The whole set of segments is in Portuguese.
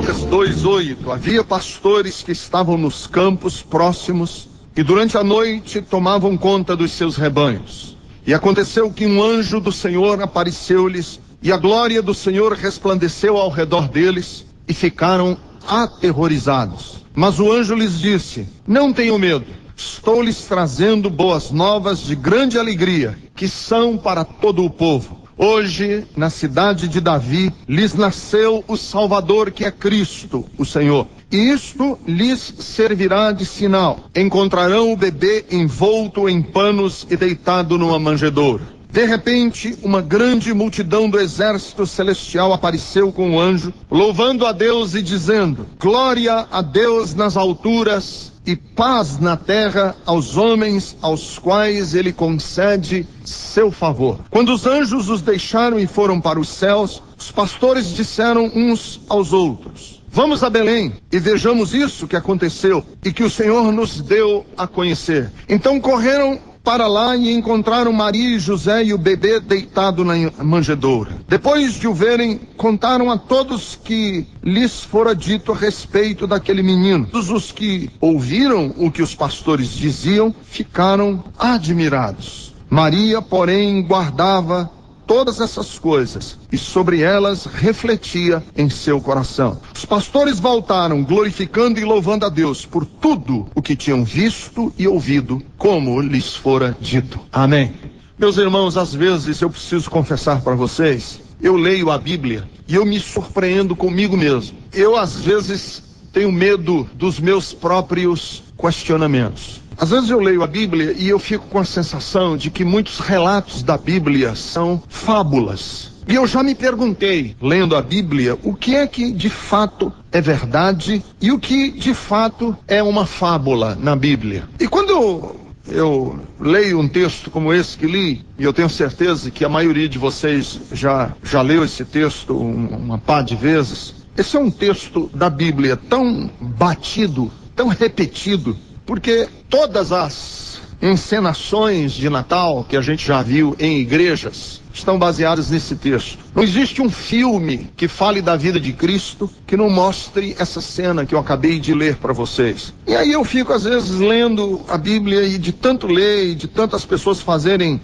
Lucas 2:8, havia pastores que estavam nos campos próximos e durante a noite tomavam conta dos seus rebanhos. E aconteceu que um anjo do Senhor apareceu-lhes e a glória do Senhor resplandeceu ao redor deles e ficaram aterrorizados. Mas o anjo lhes disse: não tenham medo, estou lhes trazendo boas novas de grande alegria, que são para todo o povo. Hoje, na cidade de Davi, lhes nasceu o Salvador, que é Cristo, o Senhor. E isto lhes servirá de sinal: encontrarão o bebê envolto em panos e deitado numa manjedoura. De repente, uma grande multidão do exército celestial apareceu com o anjo, louvando a Deus e dizendo: glória a Deus nas alturas e paz na terra aos homens aos quais ele concede seu favor. Quando os anjos os deixaram e foram para os céus, os pastores disseram uns aos outros: vamos a Belém e vejamos isso que aconteceu e que o Senhor nos deu a conhecer. Então correram para lá e encontraram Maria e José e o bebê deitado na manjedoura. Depois de o verem, contaram a todos que lhes fora dito a respeito daquele menino. Todos os que ouviram o que os pastores diziam ficaram admirados. Maria, porém, guardava todas essas coisas e sobre elas refletia em seu coração. Os pastores voltaram glorificando e louvando a Deus por tudo o que tinham visto e ouvido, como lhes fora dito. Amém. Meus irmãos, às vezes eu preciso confessar para vocês, eu leio a Bíblia e eu me surpreendo comigo mesmo. Eu às vezes tenho medo dos meus próprios questionamentos. Às vezes eu leio a Bíblia e eu fico com a sensação de que muitos relatos da Bíblia são fábulas. E eu já me perguntei, lendo a Bíblia, o que é que de fato é verdade e o que de fato é uma fábula na Bíblia. E quando eu leio um texto como esse que li, e eu tenho certeza que a maioria de vocês já leu esse texto uma pá de vezes, esse é um texto da Bíblia tão batido, tão repetido, porque todas as encenações de Natal que a gente já viu em igrejas estão baseadas nesse texto. Não existe um filme que fale da vida de Cristo que não mostre essa cena que eu acabei de ler para vocês. E aí eu fico às vezes lendo a Bíblia e de tanto ler e de tantas pessoas fazerem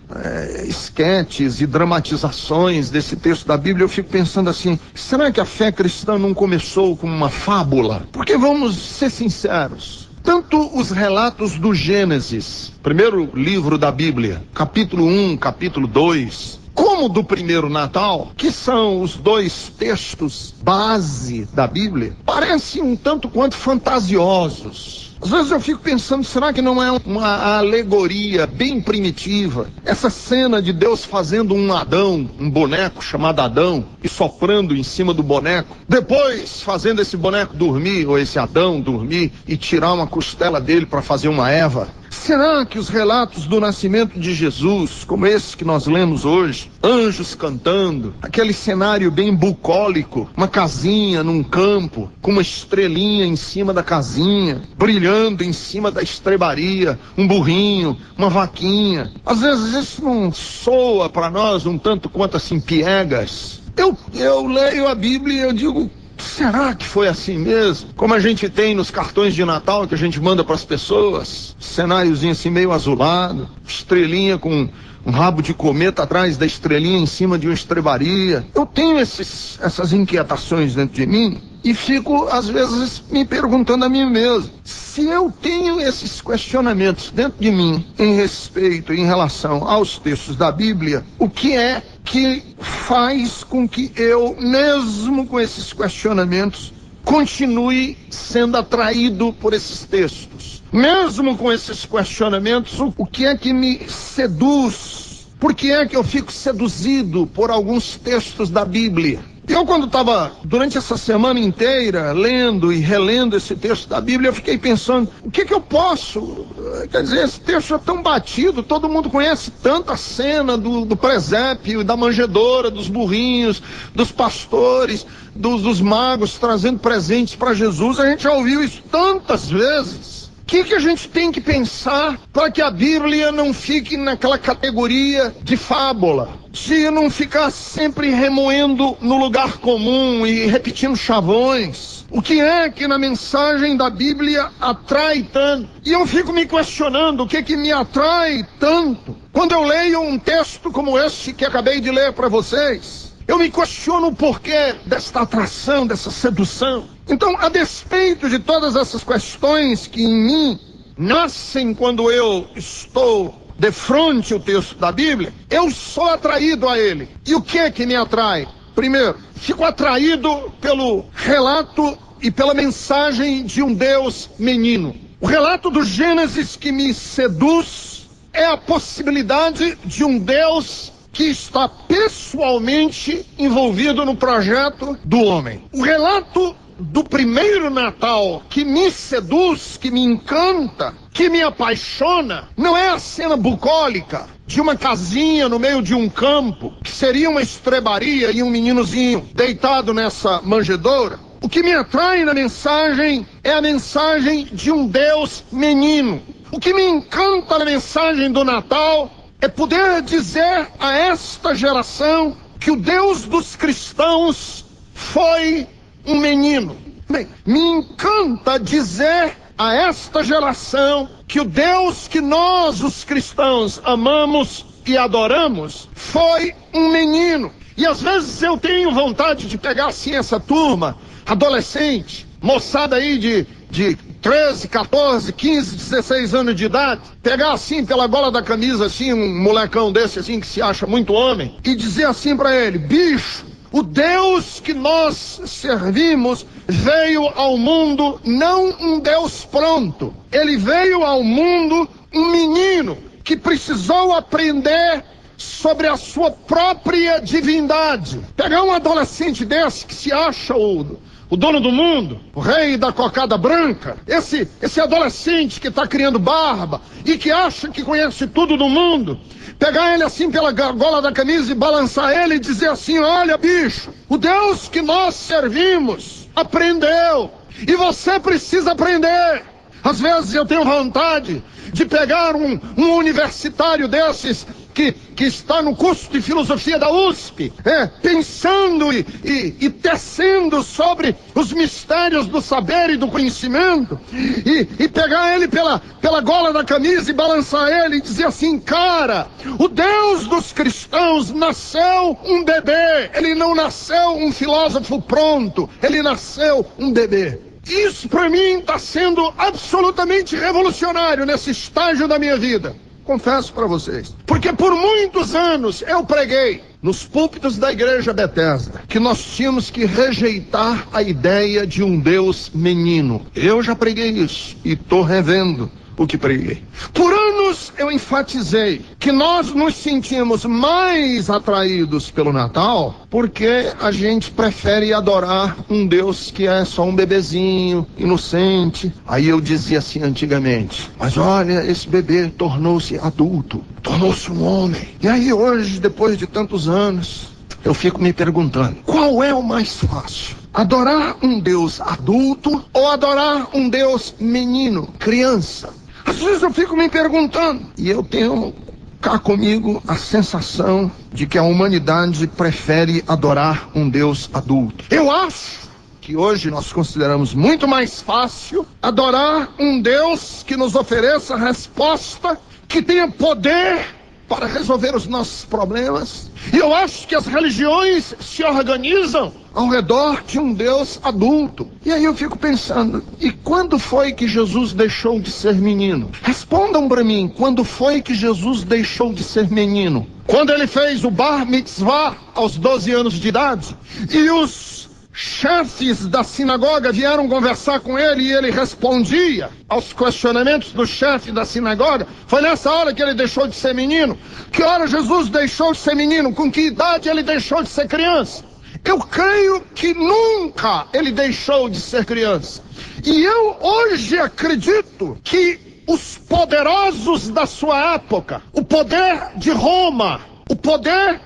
esquetes e dramatizações desse texto da Bíblia, eu fico pensando assim, será que a fé cristã não começou com uma fábula? Porque vamos ser sinceros, tanto os relatos do Gênesis, primeiro livro da Bíblia, capítulo 1, capítulo 2, como do primeiro Natal, que são os dois textos base da Bíblia, parecem um tanto quanto fantasiosos. Às vezes eu fico pensando, será que não é uma alegoria bem primitiva? Essa cena de Deus fazendo um Adão, um boneco chamado Adão, e soprando em cima do boneco. Depois fazendo esse boneco dormir, ou esse Adão dormir, e tirar uma costela dele para fazer uma Eva. Será que os relatos do nascimento de Jesus, como esse que nós lemos hoje, anjos cantando, aquele cenário bem bucólico, uma casinha num campo, com uma estrelinha em cima da casinha, brilhando em cima da estrebaria, um burrinho, uma vaquinha. Às vezes isso não soa para nós um tanto quanto assim piegas. Eu leio a Bíblia e eu digo, será que foi assim mesmo? Como a gente tem nos cartões de Natal que a gente manda para as pessoas, cenáriozinho assim meio azulado, estrelinha com um rabo de cometa atrás da estrelinha em cima de uma estrebaria. Eu tenho essas inquietações dentro de mim e fico às vezes me perguntando a mim mesmo, se eu tenho esses questionamentos dentro de mim em respeito, em relação aos textos da Bíblia, o que é que faz com que eu, mesmo com esses questionamentos, continue sendo atraído por esses textos? Mesmo com esses questionamentos, o que é que me seduz? Por que é que eu fico seduzido por alguns textos da Bíblia? Eu, quando estava, durante essa semana inteira, lendo e relendo esse texto da Bíblia, eu fiquei pensando, o que eu posso... Quer dizer, esse texto é tão batido, todo mundo conhece tanto a cena do presépio, da manjedoura, dos burrinhos, dos pastores, dos magos trazendo presentes para Jesus. A gente já ouviu isso tantas vezes. que a gente tem que pensar para que a Bíblia não fique naquela categoria de fábula, de não ficar sempre remoendo no lugar comum e repetindo chavões? O que é que na mensagem da Bíblia atrai tanto? E eu fico me questionando o que me atrai tanto quando eu leio um texto como esse que acabei de ler para vocês. Eu me questiono o porquê desta atração, dessa sedução. Então, a despeito de todas essas questões que em mim nascem quando eu estou defronte ao texto da Bíblia, eu sou atraído a ele. E o que me atrai? Primeiro, fico atraído pelo relato e pela mensagem de um Deus menino. O relato do Gênesis que me seduz é a possibilidade de um Deus que está pessoalmente envolvido no projeto do homem. O relato do primeiro Natal que me seduz, que me encanta, que me apaixona, não é a cena bucólica de uma casinha no meio de um campo, que seria uma estrebaria e um meninozinho deitado nessa manjedoura. O que me atrai na mensagem é a mensagem de um Deus menino. O que me encanta na mensagem do Natal é poder dizer a esta geração que o Deus dos cristãos foi um menino. Bem, me encanta dizer a esta geração que o Deus que nós, os cristãos, amamos e adoramos, foi um menino. E às vezes eu tenho vontade de pegar assim essa turma, adolescente, moçada aí de 13, 14, 15, 16 anos de idade, pegar assim pela gola da camisa, assim, um molecão desse assim que se acha muito homem, e dizer assim pra ele: bicho, o Deus que nós servimos veio ao mundo não um Deus pronto, ele veio ao mundo um menino que precisou aprender sobre a sua própria divindade. Pegar um adolescente desse que se acha o dono do mundo, o rei da cocada branca, esse adolescente que está criando barba e que acha que conhece tudo do mundo, pegar ele assim pela gola da camisa e balançar ele e dizer assim: olha, bicho, o Deus que nós servimos aprendeu e você precisa aprender. Às vezes eu tenho vontade de pegar um universitário desses que está no curso de filosofia da USP, pensando e tecendo sobre os mistérios do saber e do conhecimento, e pegar ele pela gola da camisa e balançar ele e dizer assim: cara, o Deus dos cristãos nasceu um bebê, ele não nasceu um filósofo pronto, ele nasceu um bebê. Isso para mim está sendo absolutamente revolucionário nesse estágio da minha vida. Confesso para vocês, porque por muitos anos eu preguei nos púlpitos da igreja Bethesda que nós tínhamos que rejeitar a ideia de um Deus menino. Eu já preguei isso e estou revendo o que preguei. Por anos eu enfatizei que nós nos sentimos mais atraídos pelo Natal porque a gente prefere adorar um Deus que é só um bebezinho, inocente. Aí eu dizia assim antigamente: mas olha, esse bebê tornou-se adulto, tornou-se um homem. E aí hoje, depois de tantos anos, eu fico me perguntando: qual é o mais fácil? Adorar um Deus adulto ou adorar um Deus menino, criança? Às vezes eu fico me perguntando, e eu tenho cá comigo a sensação de que a humanidade prefere adorar um Deus adulto. Eu acho que hoje nós consideramos muito mais fácil adorar um Deus que nos ofereça resposta, que tenha poder para resolver os nossos problemas. E eu acho que as religiões se organizam ao redor de um Deus adulto. E aí eu fico pensando: e quando foi que Jesus deixou de ser menino? Respondam para mim, quando foi que Jesus deixou de ser menino? Quando ele fez o bar mitzvah aos 12 anos de idade, e os chefes da sinagoga vieram conversar com ele e ele respondia aos questionamentos do chefe da sinagoga. Foi nessa hora que ele deixou de ser menino. Que hora Jesus deixou de ser menino? Com que idade ele deixou de ser criança? Eu creio que nunca ele deixou de ser criança. E eu hoje acredito que os poderosos da sua época, o poder de Roma, o poder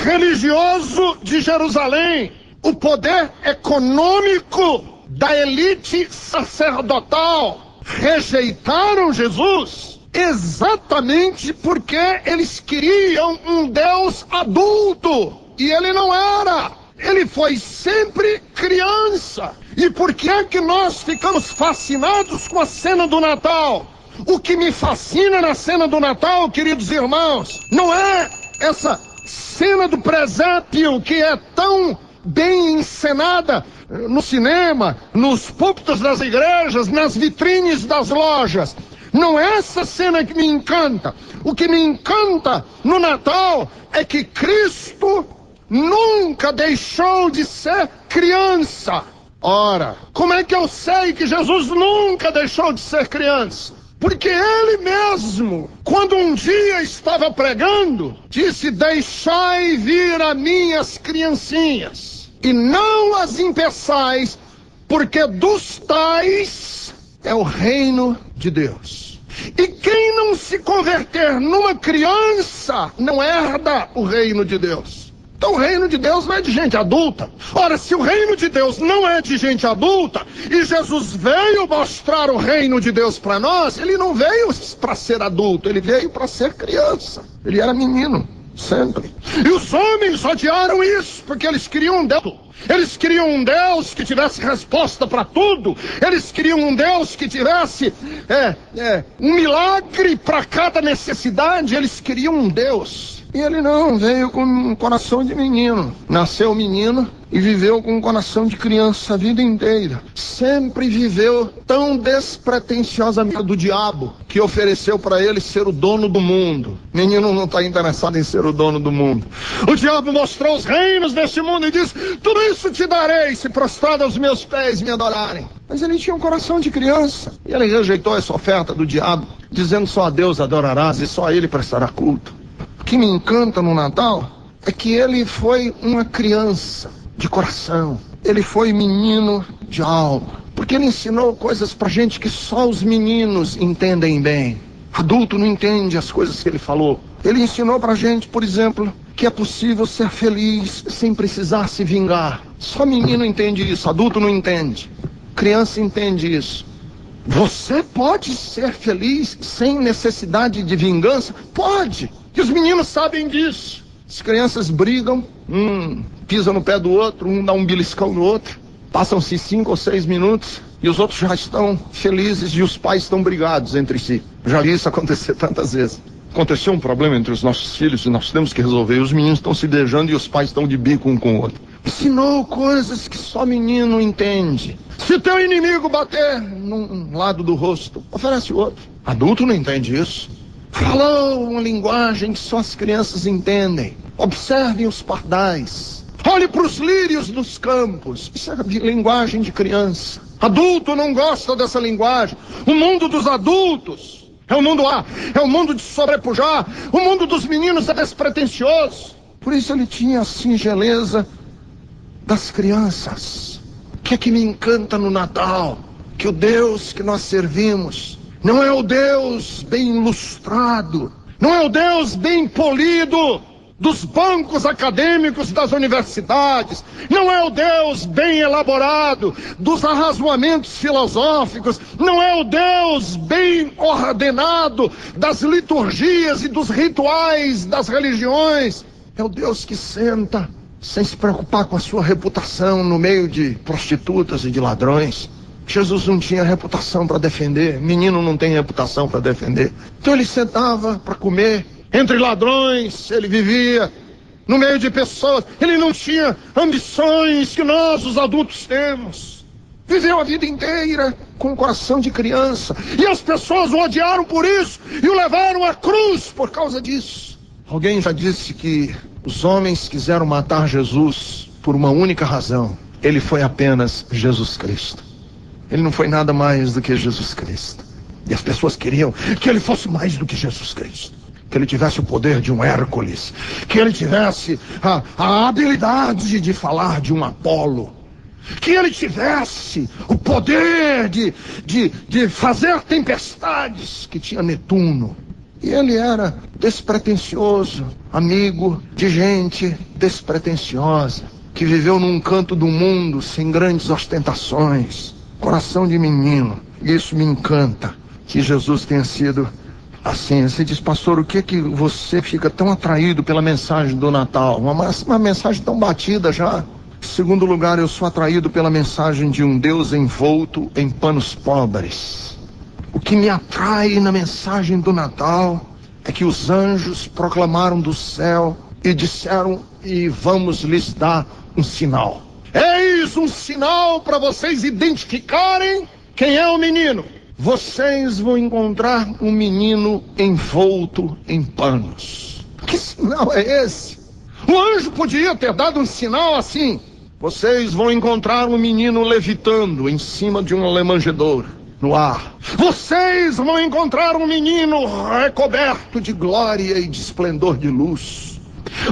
religioso de Jerusalém, o poder econômico da elite sacerdotal rejeitaram Jesus exatamente porque eles queriam um Deus adulto. E ele não era. Ele foi sempre criança. E por que é que nós ficamos fascinados com a cena do Natal? O que me fascina na cena do Natal, queridos irmãos, não é essa cena do presépio que é tão bem encenada no cinema, nos púlpitos das igrejas, nas vitrines das lojas. Não é essa cena que me encanta. O que me encanta no Natal é que Cristo nunca deixou de ser criança. Ora, como é que eu sei que Jesus nunca deixou de ser criança? Porque ele mesmo, quando um dia estava pregando, disse: deixai vir a minhas criancinhas, e não as impeçais, porque dos tais é o reino de Deus. E quem não se converter numa criança, não herda o reino de Deus. Então o reino de Deus não é de gente adulta. Ora, se o reino de Deus não é de gente adulta, e Jesus veio mostrar o reino de Deus para nós, ele não veio para ser adulto, ele veio para ser criança. Ele era menino, sempre. E os homens odiaram isso, porque eles queriam um Deus. Eles queriam um Deus que tivesse resposta para tudo. Eles queriam um Deus que tivesse um milagre para cada necessidade. Eles queriam um Deus. E ele não, veio com um coração de menino. Nasceu menino e viveu com um coração de criança a vida inteira. Sempre viveu tão despretensiosamente do diabo, que ofereceu para ele ser o dono do mundo. Menino não está interessado em ser o dono do mundo. O diabo mostrou os reinos deste mundo e disse: tudo isso te darei, se prostrado aos meus pés me adorarem. Mas ele tinha um coração de criança. E ele rejeitou essa oferta do diabo, dizendo: só a Deus adorarás e só a ele prestará culto. O que me encanta no Natal é que ele foi uma criança de coração. Ele foi menino de alma. Porque ele ensinou coisas pra gente que só os meninos entendem bem. Adulto não entende as coisas que ele falou. Ele ensinou pra gente, por exemplo, que é possível ser feliz sem precisar se vingar. Só menino entende isso, adulto não entende. Criança entende isso. Você pode ser feliz sem necessidade de vingança? Pode! E os meninos sabem disso. As crianças brigam, um pisa no pé do outro, um dá um beliscão no outro. Passam-se 5 ou 6 minutos e os outros já estão felizes e os pais estão brigados entre si. Já vi isso acontecer tantas vezes. Aconteceu um problema entre os nossos filhos e nós temos que resolver. Os meninos estão se beijando e os pais estão de bico um com o outro. Ensinou coisas que só menino entende. Se teu inimigo bater num lado do rosto, oferece o outro. Adulto não entende isso. Falou uma linguagem que só as crianças entendem. Observem os pardais. Olhe para os lírios dos campos. Isso é linguagem de criança. Adulto não gosta dessa linguagem. O mundo dos adultos é o mundo é o mundo de sobrepujar. O mundo dos meninos é despretensioso. Por isso ele tinha a singeleza das crianças. O que é que me encanta no Natal? Que o Deus que nós servimos não é o Deus bem ilustrado, não é o Deus bem polido dos bancos acadêmicos das universidades, não é o Deus bem elaborado dos arrazoamentos filosóficos, não é o Deus bem ordenado das liturgias e dos rituais das religiões. É o Deus que senta sem se preocupar com a sua reputação no meio de prostitutas e de ladrões. Jesus não tinha reputação para defender, menino não tem reputação para defender. Então ele sentava para comer entre ladrões, ele vivia no meio de pessoas, ele não tinha ambições que nós, os adultos, temos. Viveu a vida inteira com um coração de criança, e as pessoas o odiaram por isso e o levaram à cruz por causa disso. Alguém já disse que os homens quiseram matar Jesus por uma única razão: ele foi apenas Jesus Cristo. Ele não foi nada mais do que Jesus Cristo. E as pessoas queriam que ele fosse mais do que Jesus Cristo. Que ele tivesse o poder de um Hércules. Que ele tivesse a habilidade de falar de um Apolo. Que ele tivesse o poder de fazer tempestades que tinha Netuno. E ele era despretensioso, amigo de gente despretensiosa, que viveu num canto do mundo sem grandes ostentações. Coração de menino. Isso me encanta, que Jesus tenha sido assim. Você diz, pastor, o que que você fica tão atraído pela mensagem do Natal? Uma mensagem tão batida já. Em segundo lugar, eu sou atraído pela mensagem de um Deus envolto em panos pobres. O que me atrai na mensagem do Natal é que os anjos proclamaram do céu e disseram, e vamos lhes dar um sinal. Eis um sinal para vocês identificarem quem é o menino. Vocês vão encontrar um menino envolto em panos. Que sinal é esse? O anjo podia ter dado um sinal assim: vocês vão encontrar um menino levitando em cima de uma lemanjedoura no ar. Vocês vão encontrar um menino recoberto de glória e de esplendor de luz.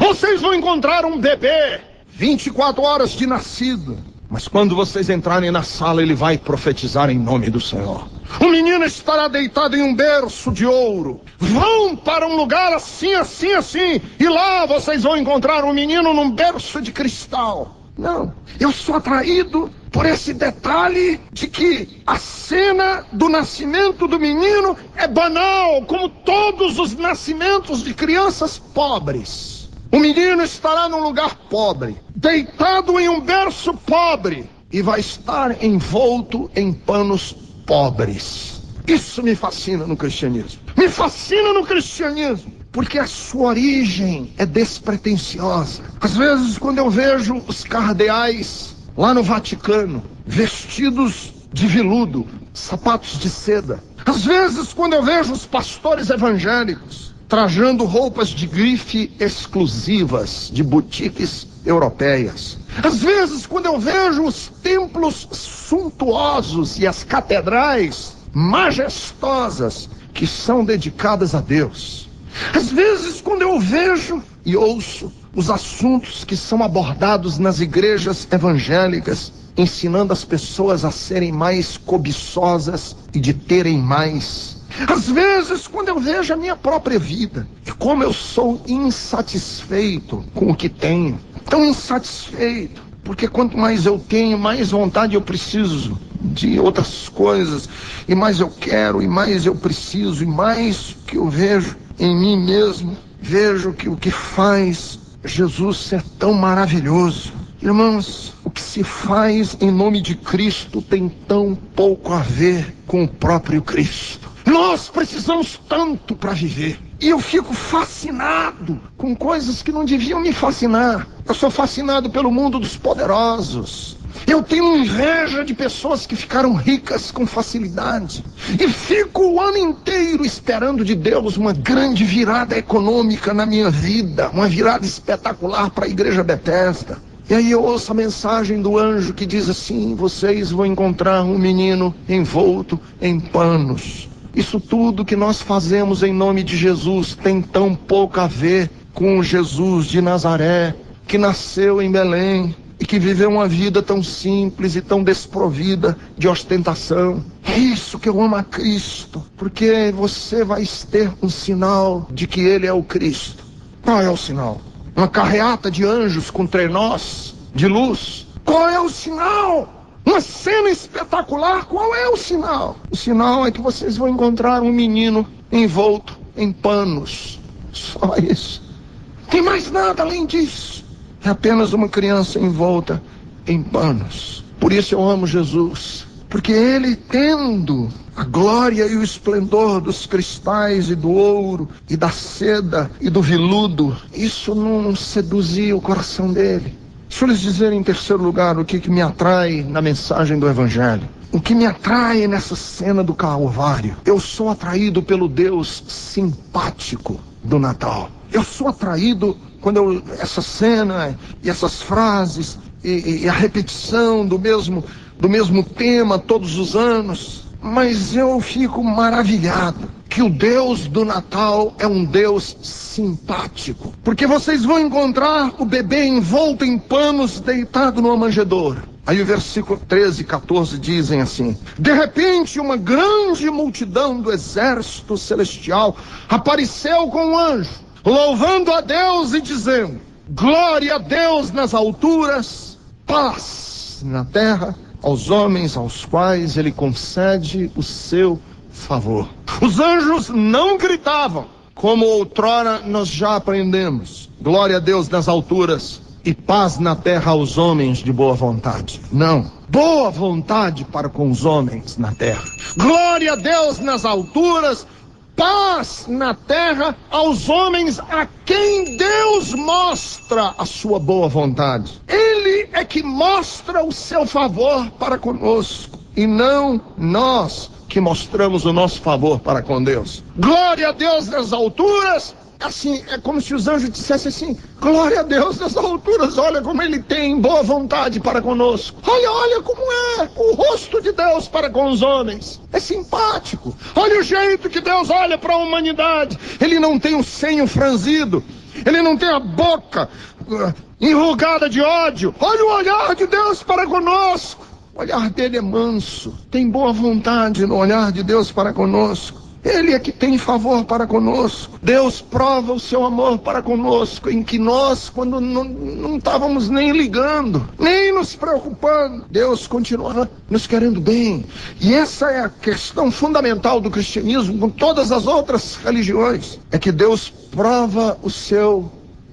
Vocês vão encontrar um bebê 24 horas de nascido. Mas quando vocês entrarem na sala, ele vai profetizar em nome do Senhor. O menino estará deitado em um berço de ouro. Vão para um lugar assim, assim, assim, e lá vocês vão encontrar um menino num berço de cristal. Não, eu sou atraído por esse detalhe de que a cena do nascimento do menino é banal, como todos os nascimentos de crianças pobres. O menino estará num lugar pobre, deitado em um berço pobre, e vai estar envolto em panos pobres. Isso me fascina no cristianismo. Me fascina no cristianismo, porque a sua origem é despretensiosa. Às vezes, quando eu vejo os cardeais lá no Vaticano, vestidos de veludo, sapatos de seda. Às vezes, quando eu vejo os pastores evangélicos trajando roupas de grife exclusivas de boutiques europeias. Às vezes, quando eu vejo os templos suntuosos e as catedrais majestosas que são dedicadas a Deus. Às vezes, quando eu vejo e ouço os assuntos que são abordados nas igrejas evangélicas, ensinando as pessoas a serem mais cobiçosas e de terem mais. Às vezes, quando eu vejo a minha própria vida, e como eu sou insatisfeito com o que tenho, tão insatisfeito, porque quanto mais eu tenho, mais vontade eu preciso de outras coisas, e mais eu quero, e mais eu preciso, e mais que eu vejo em mim mesmo, vejo que o que faz Jesus ser tão maravilhoso. Irmãos, o que se faz em nome de Cristo tem tão pouco a ver com o próprio Cristo. Nós precisamos tanto para viver. E eu fico fascinado com coisas que não deviam me fascinar. Eu sou fascinado pelo mundo dos poderosos. Eu tenho inveja de pessoas que ficaram ricas com facilidade. E fico o ano inteiro esperando de Deus uma grande virada econômica na minha vida. Uma virada espetacular para a Igreja Bethesda. E aí eu ouço a mensagem do anjo que diz assim: vocês vão encontrar um menino envolto em panos. Isso tudo que nós fazemos em nome de Jesus tem tão pouco a ver com o Jesus de Nazaré, que nasceu em Belém e que viveu uma vida tão simples e tão desprovida de ostentação. É isso que eu amo a Cristo, porque você vai ter um sinal de que Ele é o Cristo. Qual é o sinal? Uma carreata de anjos com trenós de luz? Qual é o sinal? Uma cena espetacular, qual é o sinal? O sinal é que vocês vão encontrar um menino envolto em panos. Só isso. Tem mais nada além disso. É apenas uma criança envolta em panos. Por isso eu amo Jesus. Porque Ele, tendo a glória e o esplendor dos cristais e do ouro e da seda e do veludo, isso não seduzia o coração dele. Deixa eu lhes dizer em terceiro lugar o que me atrai na mensagem do Evangelho. O que me atrai nessa cena do Calvário. Eu sou atraído pelo Deus simpático do Natal. Eu sou atraído quando essa cena e essas frases e a repetição do mesmo tema todos os anos. Mas eu fico maravilhado que o Deus do Natal é um Deus simpático. Porque vocês vão encontrar o bebê envolto em panos, deitado numa manjedoura. Aí o versículo 13 e 14 dizem assim: de repente uma grande multidão do exército celestial apareceu com um anjo, louvando a Deus e dizendo: glória a Deus nas alturas, paz na terra aos homens aos quais ele concede o seu favor. Os anjos não gritavam, como outrora nós já aprendemos: glória a Deus nas alturas e paz na terra aos homens de boa vontade. Não, boa vontade para com os homens na terra. Glória a Deus nas alturas, paz na terra aos homens a quem Deus mostra a sua boa vontade. Ele é que mostra o seu favor para conosco, e não nós que mostramos o nosso favor para com Deus. Glória a Deus nas alturas. Assim, é como se os anjos dissessem assim: glória a Deus nas alturas, olha como ele tem boa vontade para conosco. Olha como é o rosto de Deus para com os homens. É simpático. Olha o jeito que Deus olha para a humanidade. Ele não tem o senho franzido. Ele não tem a boca enrugada de ódio. Olha o olhar de Deus para conosco. O olhar dele é manso. Tem boa vontade no olhar de Deus para conosco. Ele é que tem favor para conosco. Deus prova o seu amor para conosco, em que nós, quando não estávamos nem ligando, nem nos preocupando, Deus continua nos querendo bem. E essa é a questão fundamental do cristianismo, com todas as outras religiões. É que Deus prova o seu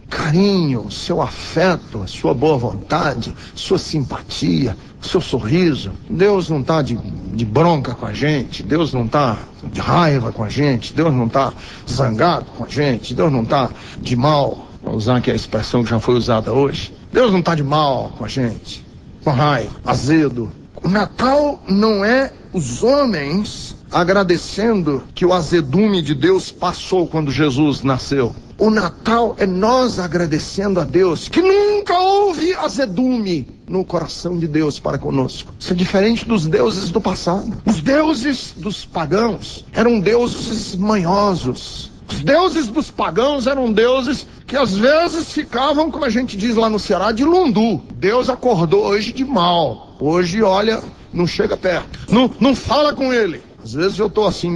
carinho, o seu afeto, a sua boa vontade, sua simpatia, o seu sorriso. Deus não está de bronca com a gente, Deus não está de raiva com a gente, Deus não está zangado com a gente, Deus não está de mal, vou usar aqui a expressão que já foi usada hoje. Deus não está de mal com a gente, com raiva, azedo. O Natal não é os homens agradecendo que o azedume de Deus passou quando Jesus nasceu. O Natal é nós agradecendo a Deus que nunca houve azedume no coração de Deus para conosco. Isso é diferente dos deuses do passado. Os deuses dos pagãos eram deuses manhosos. Os deuses dos pagãos eram deuses que às vezes ficavam, como a gente diz lá no Ceará, de lundu. Deus acordou hoje de mal. Hoje, olha, não chega perto. Não fala com ele. Às vezes eu tô assim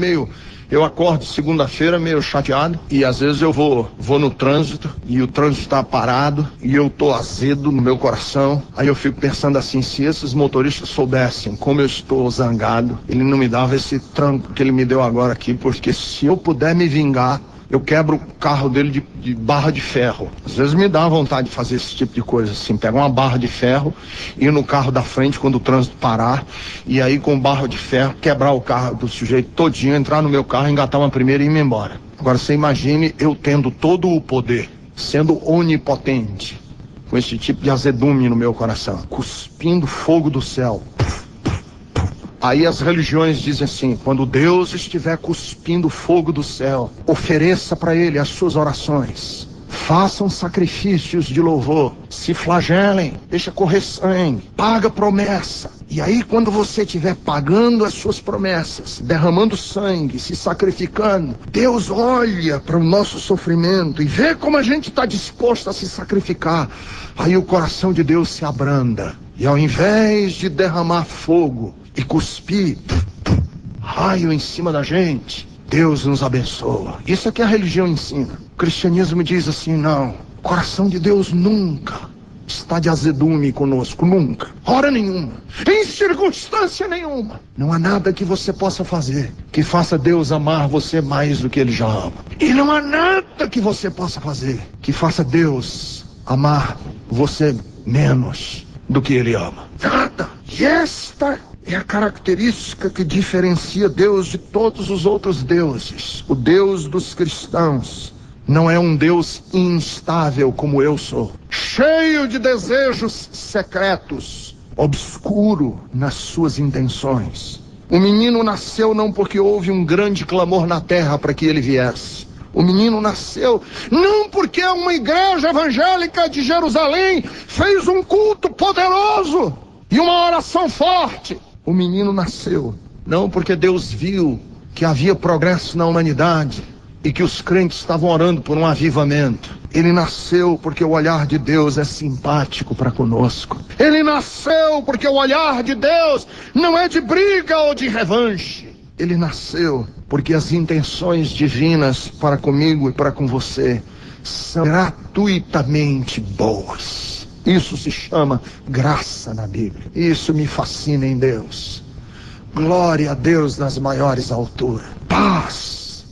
eu acordo segunda-feira meio chateado, e às vezes eu vou no trânsito, e o trânsito tá parado, e eu tô azedo no meu coração. Aí eu fico pensando assim: se esses motoristas soubessem como eu estou zangado, ele não me dava esse tranco que ele me deu agora aqui, porque se eu puder me vingar, eu quebro o carro dele de barra de ferro. Às vezes me dá vontade de fazer esse tipo de coisa, assim, pegar uma barra de ferro, ir no carro da frente quando o trânsito parar, e aí com barra de ferro, quebrar o carro do sujeito todinho, entrar no meu carro, engatar uma primeira e ir embora. Agora você imagine eu tendo todo o poder, sendo onipotente, com esse tipo de azedume no meu coração, cuspindo fogo do céu. Aí as religiões dizem assim: quando Deus estiver cuspindo fogo do céu, ofereça para ele as suas orações, façam sacrifícios de louvor, se flagelem, deixa correr sangue, paga promessa. E aí quando você estiver pagando as suas promessas, derramando sangue, se sacrificando, Deus olha para o nosso sofrimento e vê como a gente está disposto a se sacrificar. Aí o coração de Deus se abranda, e ao invés de derramar fogo e cuspir raio em cima da gente, Deus nos abençoa. Isso é que a religião ensina. O cristianismo diz assim: não, o coração de Deus nunca está de azedume conosco, nunca, hora nenhuma, em circunstância nenhuma. Não há nada que você possa fazer que faça Deus amar você mais do que Ele já ama. E não há nada que você possa fazer que faça Deus amar você menos do que Ele ama. Nada. E esta é a característica que diferencia Deus de todos os outros deuses. O Deus dos cristãos não é um Deus instável como eu sou, cheio de desejos secretos, obscuro nas suas intenções. O menino nasceu não porque houve um grande clamor na terra para que ele viesse. O menino nasceu não porque uma igreja evangélica de Jerusalém fez um culto poderoso e uma oração forte. O menino nasceu não porque Deus viu que havia progresso na humanidade e que os crentes estavam orando por um avivamento. Ele nasceu porque o olhar de Deus é simpático para conosco. Ele nasceu porque o olhar de Deus não é de briga ou de revanche. Ele nasceu porque as intenções divinas para comigo e para com você são gratuitamente boas. Isso se chama graça na Bíblia. Isso me fascina em Deus. Glória a Deus nas maiores alturas. Paz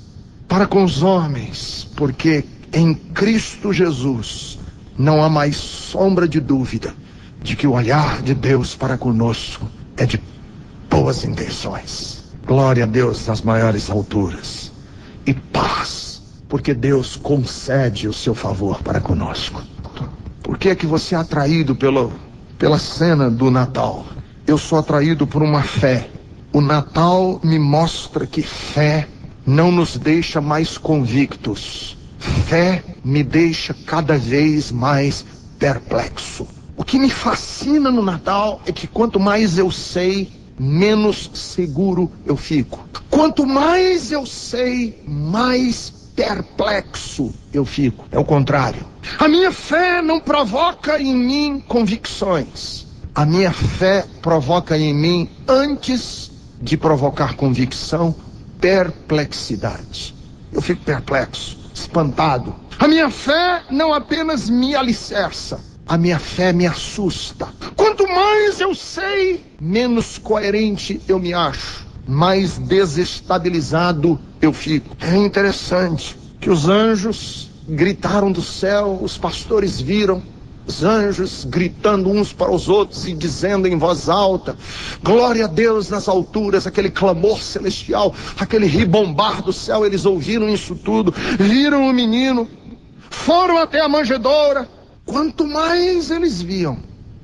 para com os homens, porque em Cristo Jesus não há mais sombra de dúvida de que o olhar de Deus para conosco é de boas intenções. Glória a Deus nas maiores alturas. E paz, porque Deus concede o seu favor para conosco. Por que é que você é atraído pela cena do Natal? Eu sou atraído por uma fé. O Natal me mostra que fé não nos deixa mais convictos. Fé me deixa cada vez mais perplexo. O que me fascina no Natal é que quanto mais eu sei, menos seguro eu fico. Quanto mais eu sei, mais perplexo eu fico. É o contrário. A minha fé não provoca em mim convicções. A minha fé provoca em mim, antes de provocar convicção, perplexidade. Eu fico perplexo, espantado. A minha fé não apenas me alicerça, a minha fé me assusta. Quanto mais eu sei, menos coerente eu me acho, mais desestabilizado eu fico. É interessante que os anjos gritaram do céu, os pastores viram os anjos gritando uns para os outros e dizendo em voz alta: glória a Deus nas alturas, aquele clamor celestial, aquele ribombar do céu. Eles ouviram isso tudo, viram o menino, foram até a manjedoura. Quanto mais eles viam,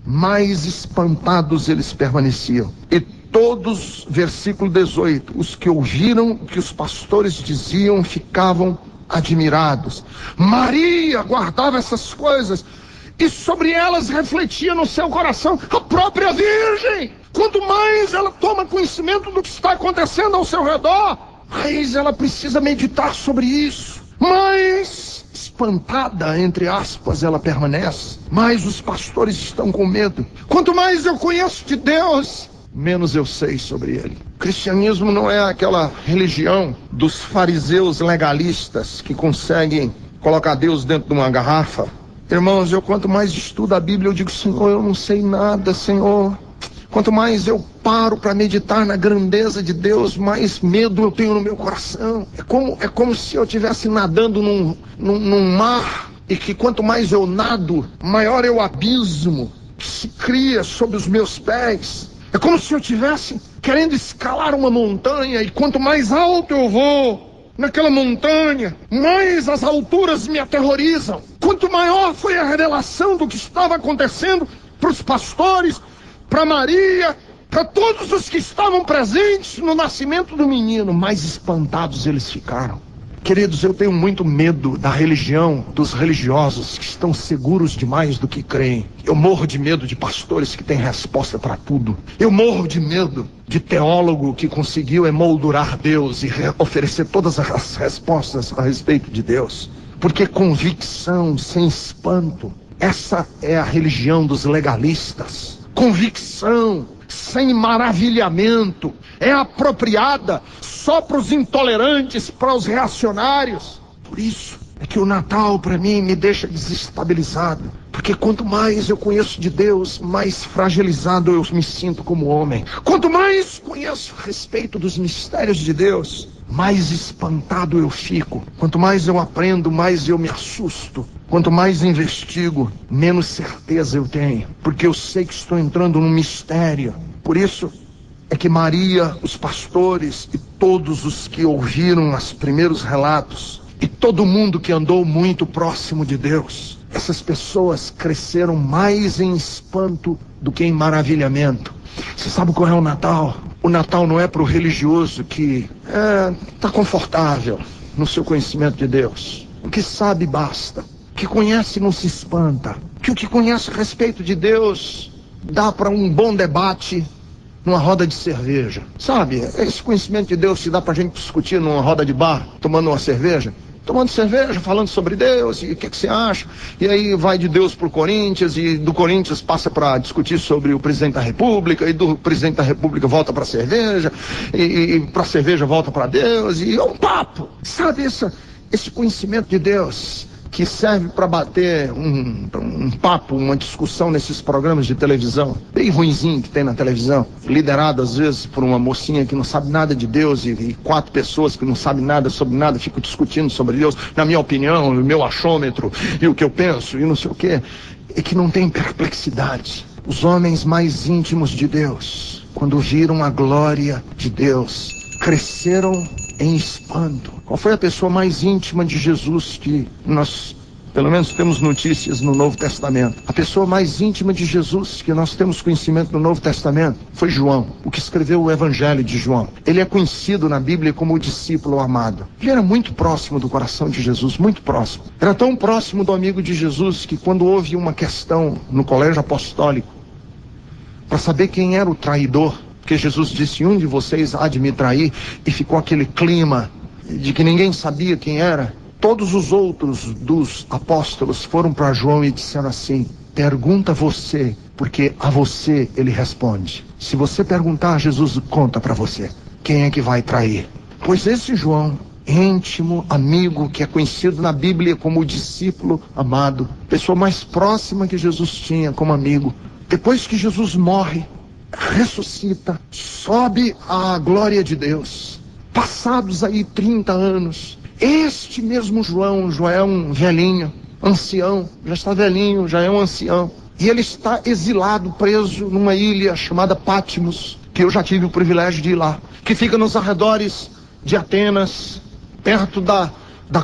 mais espantados eles permaneciam. E todos, versículo 18, os que ouviram o que os pastores diziam ficavam admirados. Maria guardava essas coisas e sobre elas refletia no seu coração a própria Virgem. Quanto mais ela toma conhecimento do que está acontecendo ao seu redor, mais ela precisa meditar sobre isso. Mais espantada, entre aspas, ela permanece. Mais os pastores estão com medo. Quanto mais eu conheço de Deus, menos eu sei sobre ele. O cristianismo não é aquela religião dos fariseus legalistas que conseguem colocar Deus dentro de uma garrafa. Irmãos, quanto mais estudo a Bíblia, eu digo: Senhor, eu não sei nada, Senhor. Quanto mais eu paro para meditar na grandeza de Deus, mais medo eu tenho no meu coração. É como se eu estivesse nadando num mar, e que quanto mais eu nado, maior é o abismo que se cria sob os meus pés. É como se eu estivesse querendo escalar uma montanha, e quanto mais alto eu vou naquela montanha, mais as alturas me aterrorizam. Quanto maior foi a revelação do que estava acontecendo para os pastores, para Maria, para todos os que estavam presentes no nascimento do menino, mais espantados eles ficaram. Queridos, eu tenho muito medo da religião, dos religiosos que estão seguros demais do que creem. Eu morro de medo de pastores que têm resposta para tudo. Eu morro de medo de teólogo que conseguiu emoldurar Deus e oferecer todas as respostas a respeito de Deus. Porque convicção sem espanto, essa é a religião dos legalistas. Convicção sem maravilhamento é apropriada só para os intolerantes, para os reacionários. Por isso é que o Natal para mim me deixa desestabilizado, porque quanto mais eu conheço de Deus, mais fragilizado eu me sinto como homem. Quanto mais conheço a respeito dos mistérios de Deus, mais espantado eu fico. Quanto mais eu aprendo, mais eu me assusto. Quanto mais investigo, menos certeza eu tenho, porque eu sei que estou entrando num mistério. Por isso é que Maria, os pastores e todos os que ouviram os primeiros relatos, e todo mundo que andou muito próximo de Deus, essas pessoas cresceram mais em espanto do que em maravilhamento. Você sabe qual é o Natal? O Natal não é para o religioso que está confortável no seu conhecimento de Deus. O que sabe basta. O que conhece não se espanta. Que o que conhece a respeito de Deus dá para um bom debate numa roda de cerveja. Sabe, esse conhecimento de Deus se dá para a gente discutir numa roda de bar, tomando uma cerveja. Tomando cerveja, falando sobre Deus, e o que você acha? E aí vai de Deus pro Corinthians, e do Corinthians passa para discutir sobre o presidente da República, e do presidente da República volta para cerveja, e para cerveja volta para Deus, e é um papo. Sabe, esse conhecimento de Deus que serve para bater um papo, uma discussão nesses programas de televisão, bem ruinzinho que tem na televisão, liderado às vezes por uma mocinha que não sabe nada de Deus e 4 pessoas que não sabem nada sobre nada, ficam discutindo sobre Deus, na minha opinião, no meu achômetro, e o que eu penso, e não sei o quê, é que não tem perplexidade. Os homens mais íntimos de Deus, quando viram a glória de Deus, cresceram em espanto. Qual foi a pessoa mais íntima de Jesus que nós, pelo menos, temos notícias no Novo Testamento? A pessoa mais íntima de Jesus que nós temos conhecimento no Novo Testamento foi João, o que escreveu o Evangelho de João. Ele é conhecido na Bíblia como o discípulo amado. Ele era muito próximo do coração de Jesus, muito próximo. Era tão próximo do amigo de Jesus que quando houve uma questão no colégio apostólico para saber quem era o traidor, porque Jesus disse, um de vocês há de me trair, e ficou aquele clima de que ninguém sabia quem era. Todos os outros dos apóstolos foram para João e disseram assim, pergunta você, porque a você ele responde. Se você perguntar, Jesus conta para você quem é que vai trair. Pois esse João, íntimo, amigo, que é conhecido na Bíblia como o discípulo amado, pessoa mais próxima que Jesus tinha como amigo, depois que Jesus morre, ressuscita, sobe à glória de Deus. Passados aí 30 anos, este mesmo João já é um velhinho, ancião, já está velhinho, já é um ancião. E ele está exilado, preso numa ilha chamada Patmos, que eu já tive o privilégio de ir lá, que fica nos arredores de Atenas, perto da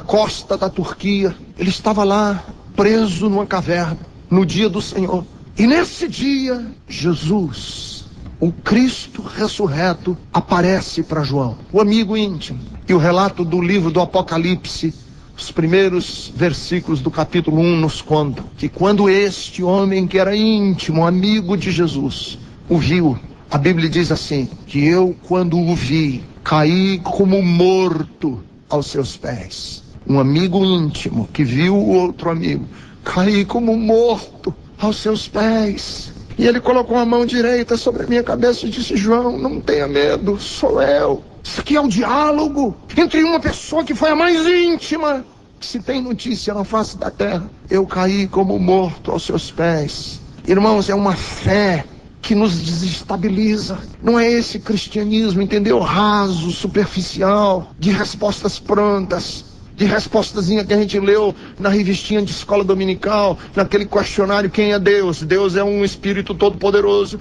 costa da Turquia. Ele estava lá, preso numa caverna, no dia do Senhor. E nesse dia, Jesus, o Cristo ressurreto, aparece para João, o amigo íntimo. E o relato do livro do Apocalipse, os primeiros versículos do capítulo 1 nos contam que quando este homem que era íntimo, amigo de Jesus, o viu, a Bíblia diz assim, que eu quando o vi, caí como morto aos seus pés. Um amigo íntimo que viu o outro amigo, caí como morto aos seus pés. E ele colocou a mão direita sobre a minha cabeça e disse, João, não tenha medo, sou eu. Isso aqui é um diálogo entre uma pessoa que foi a mais íntima que se tem notícia na face da terra. Eu caí como morto aos seus pés. Irmãos, é uma fé que nos desestabiliza. Não é esse cristianismo, entendeu? Raso, superficial, de respostas prontas, de respostazinha que a gente leu na revistinha de escola dominical, naquele questionário, quem é Deus? Deus é um Espírito todo-poderoso,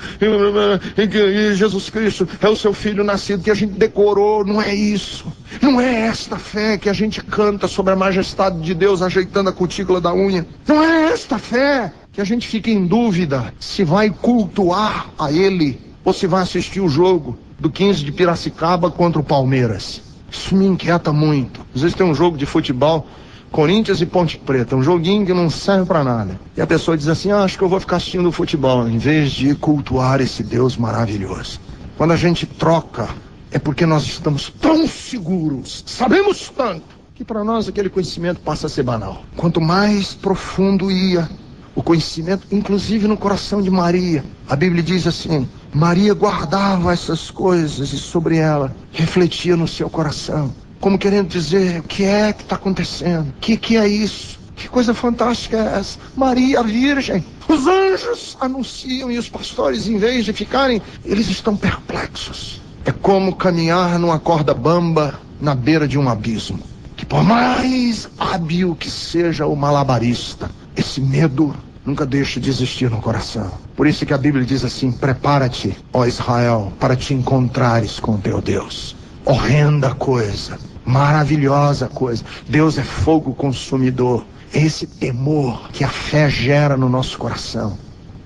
e Jesus Cristo é o seu Filho nascido, que a gente decorou. Não é isso. Não é esta fé que a gente canta sobre a majestade de Deus, ajeitando a cutícula da unha. Não é esta fé que a gente fica em dúvida se vai cultuar a Ele ou se vai assistir o jogo do 15 de Piracicaba contra o Palmeiras. Isso me inquieta muito. Às vezes tem um jogo de futebol, Corinthians e Ponte Preta, um joguinho que não serve para nada. E a pessoa diz assim, acho que eu vou ficar assistindo o futebol, em vez de cultuar esse Deus maravilhoso. Quando a gente troca, é porque nós estamos tão seguros, sabemos tanto, que para nós aquele conhecimento passa a ser banal. Quanto mais profundo ia o conhecimento, inclusive no coração de Maria, a Bíblia diz assim, Maria guardava essas coisas e sobre ela refletia no seu coração, como querendo dizer, o que é que está acontecendo? O que é isso? Que coisa fantástica é essa? Maria, a Virgem. Os anjos anunciam e os pastores, em vez de ficarem, eles estão perplexos. É como caminhar numa corda bamba na beira de um abismo. Que por mais hábil que seja o malabarista, esse medo nunca deixa de existir no coração. Por isso que a Bíblia diz assim, prepara-te, ó Israel, para te encontrares com teu Deus. Horrenda coisa, maravilhosa coisa. Deus é fogo consumidor. É esse temor que a fé gera no nosso coração,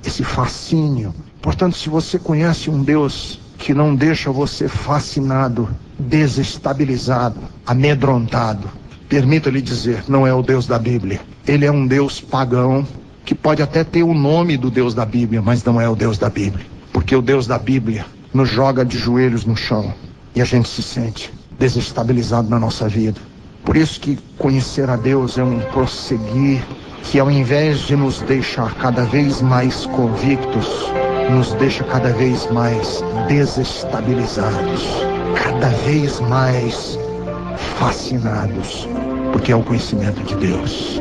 esse fascínio. Portanto, se você conhece um Deus que não deixa você fascinado, desestabilizado, amedrontado, permita-lhe dizer, não é o Deus da Bíblia. Ele é um Deus pagão, que pode até ter o nome do Deus da Bíblia, mas não é o Deus da Bíblia. Porque o Deus da Bíblia nos joga de joelhos no chão e a gente se sente desestabilizado na nossa vida. Por isso que conhecer a Deus é um prosseguir que, ao invés de nos deixar cada vez mais convictos, nos deixa cada vez mais desestabilizados, cada vez mais fascinados, porque é o conhecimento de Deus.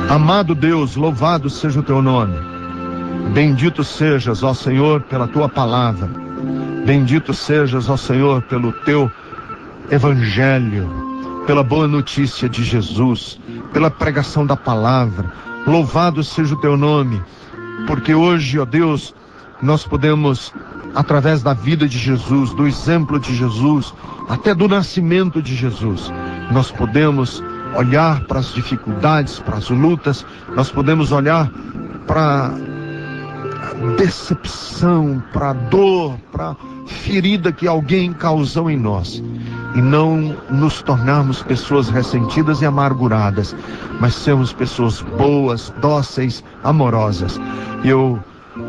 Amado Deus, louvado seja o teu nome. Bendito sejas, ó Senhor, pela tua palavra. Bendito sejas, ó Senhor, pelo teu evangelho, pela boa notícia de Jesus, pela pregação da palavra. Louvado seja o teu nome, porque hoje, ó Deus, nós podemos, através da vida de Jesus, do exemplo de Jesus, até do nascimento de Jesus, nós podemos olhar para as dificuldades, para as lutas, nós podemos olhar para a decepção, para a dor, para a ferida que alguém causou em nós, e não nos tornarmos pessoas ressentidas e amarguradas, mas sermos pessoas boas, dóceis, amorosas. Eu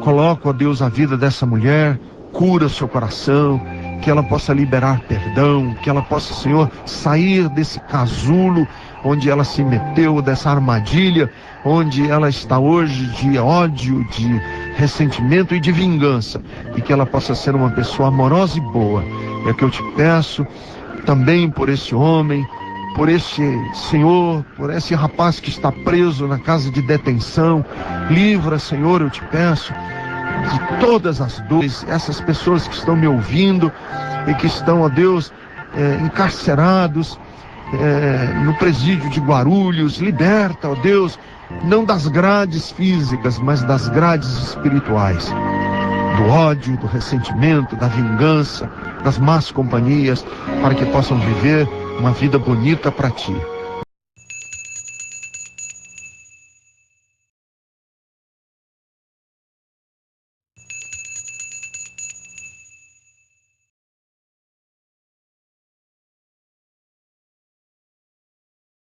coloco, ó Deus, a vida dessa mulher, cura seu coração, que ela possa liberar perdão, que ela possa, Senhor, sair desse casulo onde ela se meteu, dessa armadilha, onde ela está hoje de ódio, de ressentimento e de vingança, e que ela possa ser uma pessoa amorosa e boa. É o que eu te peço também por esse homem, por esse senhor, por esse rapaz que está preso na casa de detenção. Livra, Senhor, eu te peço, de todas as dores, essas pessoas que estão me ouvindo e que estão, ó Deus, encarcerados no presídio de Guarulhos. Liberta, ó Deus, não das grades físicas, mas das grades espirituais, do ódio, do ressentimento, da vingança, das más companhias, para que possam viver uma vida bonita para ti.